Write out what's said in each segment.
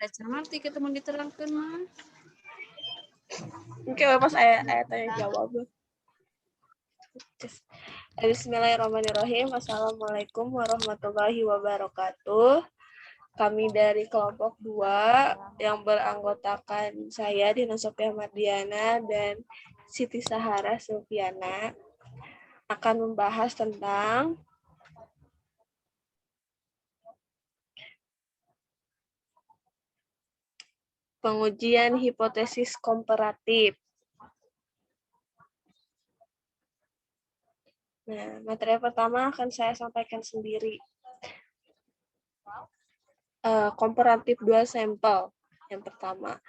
Nanti ketemu diterangkan mah. Oke, pas ayat yang jawab. Bismillahirrahmanirrahim. Assalamualaikum warahmatullahi wabarakatuh. Kami dari kelompok 2 yang beranggotakan saya Dina Sophia Mardiana dan Siti Sahara Silviana akan membahas tentang pengujian hipotesis komparatif. Nah, materi pertama akan saya sampaikan sendiri. Komparatif 2 sampel. Yang pertama,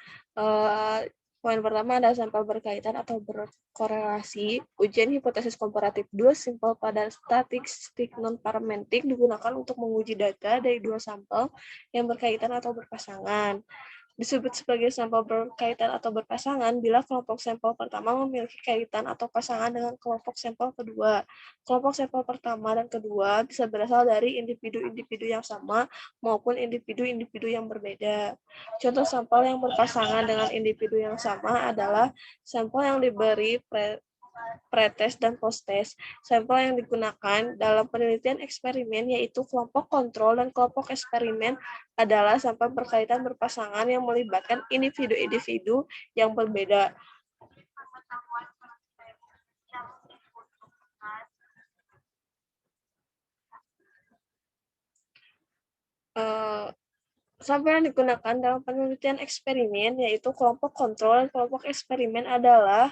poin pertama ada sampel berkaitan atau berkorelasi. Ujian hipotesis komparatif 2 sampel pada statistik non-parametrik digunakan untuk menguji data dari 2 sampel yang berkaitan atau berpasangan. Disebut sebagai sampel berkaitan atau berpasangan bila kelompok sampel pertama memiliki kaitan atau pasangan dengan kelompok sampel kedua. Kelompok sampel pertama dan kedua bisa berasal dari individu-individu yang sama maupun individu-individu yang berbeda. Contoh sampel yang berpasangan dengan individu yang sama adalah sampel yang diberi pretest dan posttest. Sampel yang digunakan dalam penelitian eksperimen yaitu kelompok kontrol dan kelompok eksperimen adalah sampel berkaitan berpasangan yang melibatkan individu-individu yang berbeda. Sampel yang digunakan dalam penelitian eksperimen yaitu kelompok kontrol dan kelompok eksperimen adalah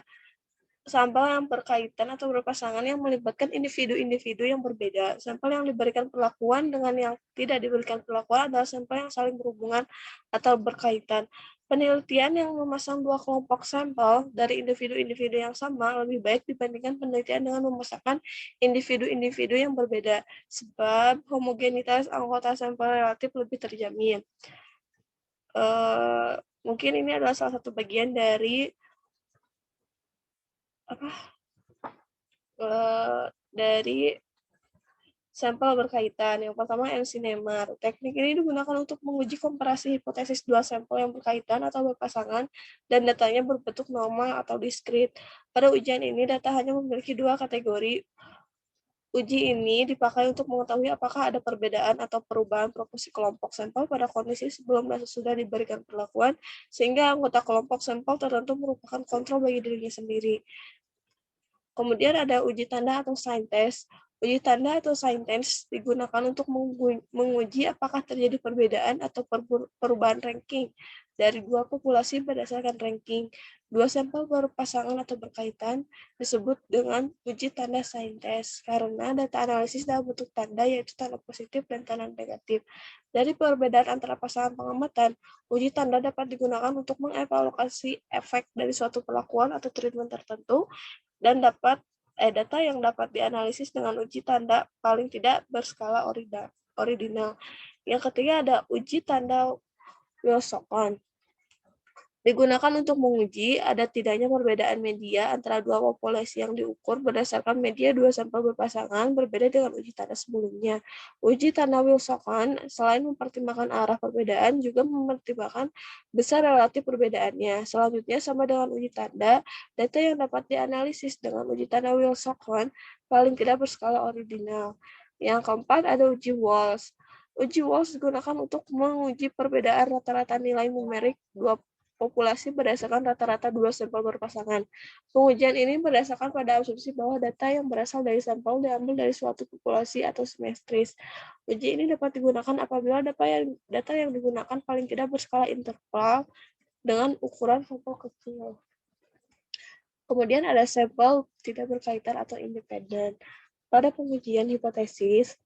sampel yang berkaitan atau berpasangan yang melibatkan individu-individu yang berbeda. Sampel yang diberikan perlakuan dengan yang tidak diberikan perlakuan adalah sampel yang saling berhubungan atau berkaitan. Penelitian yang memasang 2 kelompok sampel dari individu-individu yang sama lebih baik dibandingkan penelitian dengan memasangkan individu-individu yang berbeda, sebab homogenitas anggota sampel relatif lebih terjamin. Mungkin ini adalah salah satu bagian dari dari sampel berkaitan. Yang pertama NCNEMAR. Teknik ini digunakan untuk menguji komparasi hipotesis 2 sampel yang berkaitan atau berpasangan dan datanya berbentuk normal atau diskrit. Pada ujian ini data hanya memiliki 2 kategori. Uji ini dipakai untuk mengetahui apakah ada perbedaan atau perubahan proporsi kelompok sampel pada kondisi sebelum dan sesudah diberikan perlakuan, sehingga anggota kelompok sampel tertentu merupakan kontrol bagi dirinya sendiri. Kemudian ada uji tanda atau sign test. Uji tanda atau sign test digunakan untuk menguji apakah terjadi perbedaan atau perubahan ranking dari 2 populasi berdasarkan ranking. 2 sampel berpasangan atau berkaitan disebut dengan uji tanda sign test karena data analisis dalam bentuk tanda yaitu tanda positif dan tanda negatif. Dari perbedaan antara pasangan pengamatan, uji tanda dapat digunakan untuk mengevaluasi efek dari suatu perlakuan atau treatment tertentu dan data yang dapat dianalisis dengan uji tanda paling tidak berskala ordinal. Yang ketiga ada uji tanda Wilson. Digunakan untuk menguji ada tidaknya perbedaan media antara 2 populasi yang diukur berdasarkan media 2 sampel berpasangan berbeda dengan uji tanda sebelumnya. Uji tanda Wilson selain mempertimbangkan arah perbedaan juga mempertimbangkan besar relatif perbedaannya. Selanjutnya sama dengan uji tanda, data yang dapat dianalisis dengan uji tanda Wilson paling tidak berskala ordinal. Yang keempat ada uji Walsh. Uji Walsh digunakan untuk menguji perbedaan rata-rata nilai numerik 2 populasi berdasarkan rata-rata 2 sampel berpasangan. Pengujian ini berdasarkan pada asumsi bahwa data yang berasal dari sampel diambil dari suatu populasi atau simetris. Uji ini dapat digunakan apabila data yang digunakan paling tidak berskala interval dengan ukuran sampel kecil. Kemudian ada sampel tidak berkaitan atau independen. Pada pengujian hipotesis,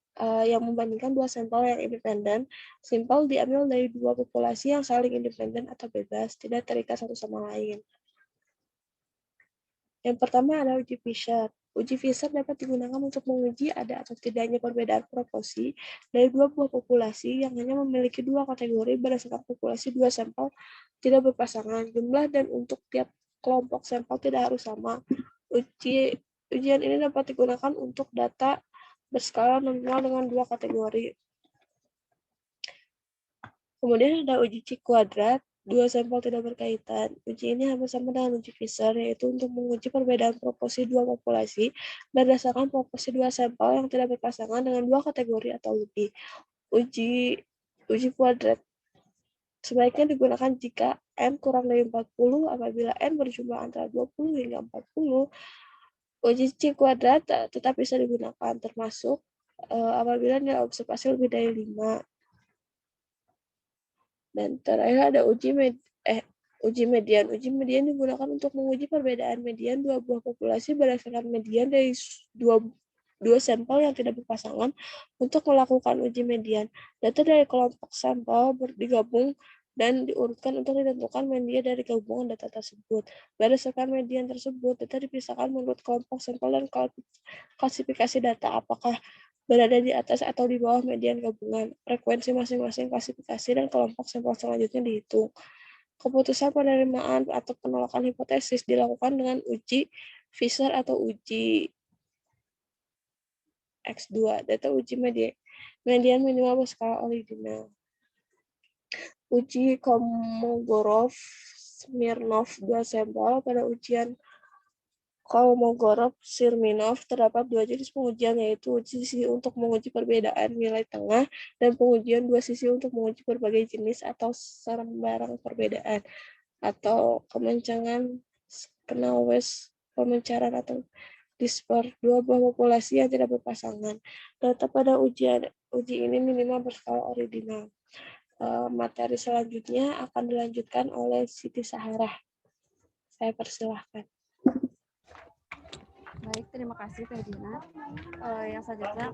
yang membandingkan 2 sampel yang independen, sampel diambil dari 2 populasi yang saling independen atau bebas, tidak terikat satu sama lain. Yang pertama ada uji Fisher. Uji Fisher dapat digunakan untuk menguji ada atau tidaknya perbedaan proporsi dari 2 buah populasi yang hanya memiliki 2 kategori berdasarkan populasi 2 sampel tidak berpasangan. Jumlah dan untuk tiap kelompok sampel tidak harus sama. Ujian ini dapat digunakan untuk data berskala nominal dengan 2 kategori. Kemudian ada uji C kuadrat, dua sampel tidak berkaitan. Uji ini hampir sama dengan uji Fisher, yaitu untuk menguji perbedaan proporsi dua populasi berdasarkan proporsi dua sampel yang tidak berpasangan dengan dua kategori atau lebih. Uji kuadrat sebaiknya digunakan jika N kurang dari 40 apabila N berjumlah antara 20 hingga 40. Uji C kuadrat tetap bisa digunakan termasuk apabila nilai observasi lebih dari 5. Dan terakhir ada uji median. Uji median digunakan untuk menguji perbedaan median dua buah populasi berdasarkan median dari dua sampel yang tidak berpasangan untuk melakukan uji median. Data dari kelompok sampel digabung dan diurutkan untuk ditentukan median dari gabungan data tersebut. Berdasarkan median tersebut, data dipisahkan menurut kelompok sampel dan klasifikasi data apakah berada di atas atau di bawah median gabungan. Frekuensi masing-masing klasifikasi dan kelompok sampel selanjutnya dihitung. Keputusan penerimaan atau penolakan hipotesis dilakukan dengan uji Fisher atau uji X2. Data uji median minimal berskala ordinal. Uji Kolmogorov-Smirnov dua sampel. Pada ujian Kolmogorov-Smirnov terdapat dua jenis pengujian, yaitu uji sisi untuk menguji perbedaan nilai tengah dan pengujian dua sisi untuk menguji berbagai jenis atau sembarang perbedaan atau kemancangan Knowles pemencaran atau disper dua buah populasi yang tidak berpasangan. Data pada uji ini minimal berskala ordinal. Materi selanjutnya akan dilanjutkan oleh Siti Saharah. Saya persilahkan. Baik, terima kasih Teh Dina. Yang selanjutnya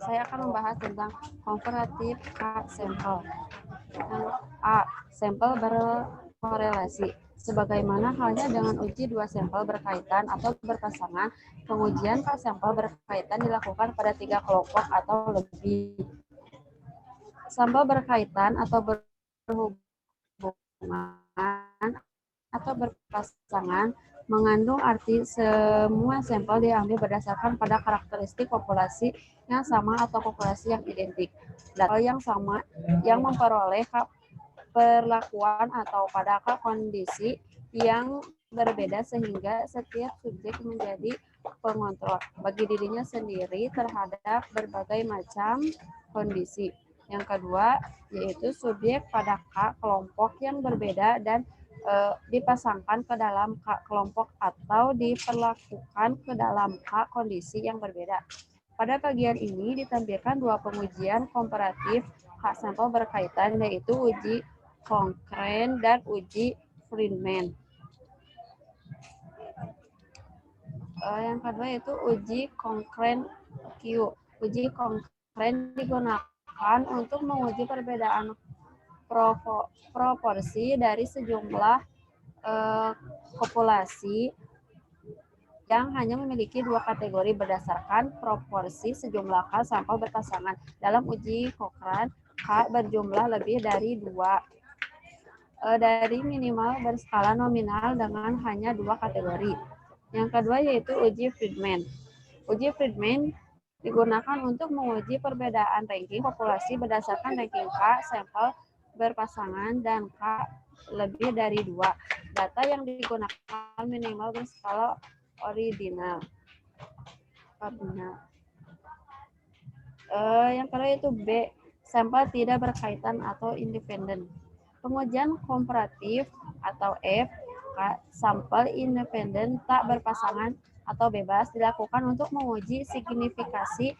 saya akan membahas tentang komparatif sampel. Yang A, sampel berkorelasi. Sebagaimana halnya dengan uji dua sampel berkaitan atau berpasangan, pengujian sampel berkaitan dilakukan pada 3 kelompok atau lebih. Sampel berkaitan atau berhubungan atau berpasangan mengandung arti semua sampel diambil berdasarkan pada karakteristik populasi yang sama atau populasi yang identik. Data yang sama yang memperoleh perlakuan atau pada kondisi yang berbeda sehingga setiap subjek menjadi pengontrol bagi dirinya sendiri terhadap berbagai macam kondisi. Yang kedua yaitu subjek pada kelompok yang berbeda dan dipasangkan ke dalam kelompok atau diperlakukan ke dalam kondisi yang berbeda. Pada bagian ini ditampilkan dua pengujian komparatif sampel berkaitan, yaitu uji Cochrane dan uji Friedman. Yang kedua yaitu uji Cochrane-Q. Uji Cochrane digunakan untuk menguji perbedaan proporsi dari sejumlah populasi yang hanya memiliki dua kategori berdasarkan proporsi sejumlah sampel berpasangan. Dalam uji Cochrane, K berjumlah lebih dari 2 dari minimal berskala nominal dengan hanya 2 kategori. Yang kedua yaitu uji Friedman. Uji Friedman digunakan untuk menguji perbedaan ranking populasi berdasarkan ranking K sampel berpasangan dan K lebih dari 2. Data yang digunakan minimal berskala ordinal. Yang kedua itu B, sampel tidak berkaitan atau independen. Pengujian komparatif atau F, sampel independen tak berpasangan atau bebas dilakukan untuk menguji signifikasi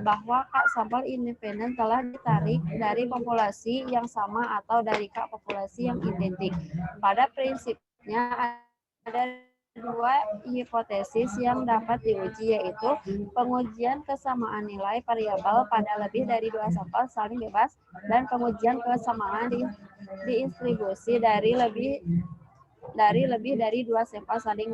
bahwa sampel independen telah ditarik dari populasi yang sama atau dari populasi yang identik. Pada prinsipnya ada dua hipotesis yang dapat diuji, yaitu pengujian kesamaan nilai variabel pada lebih dari 2 sampel saling bebas dan pengujian kesamaan distribusi dari lebih dari 2 sampel saling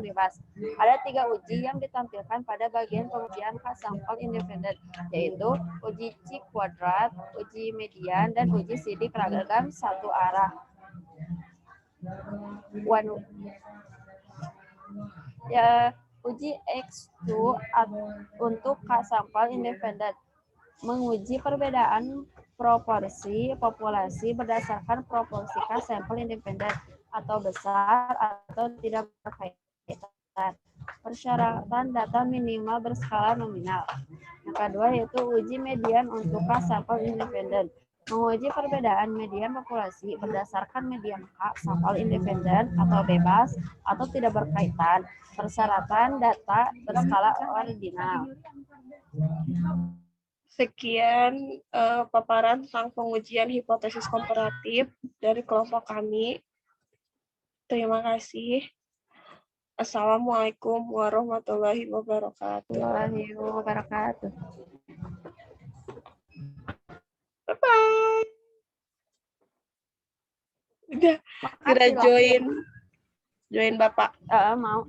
bebas. Ada 3 uji yang ditampilkan pada bagian pengujian sampel independen, yaitu uji C kuadrat, uji median, dan uji sidik ragam satu arah. Uji X2 untuk sampel independen menguji perbedaan proporsi populasi berdasarkan proporsikah sampel independen atau besar atau tidak berkaitan. Persyaratan data minimal berskala nominal. Yang kedua yaitu uji median untuk sampel independen. Menguji perbedaan median populasi berdasarkan median K sampel independen atau bebas atau tidak berkaitan. Persyaratan data berskala ordinal. Sekian paparan tentang pengujian hipotesis komparatif dari kelompok kami. Terima kasih. Assalamualaikum warahmatullahi wabarakatuh. Warahmatullahi wabarakatuh. Bye-bye. Udah Makasih loh. join Bapak. Mau.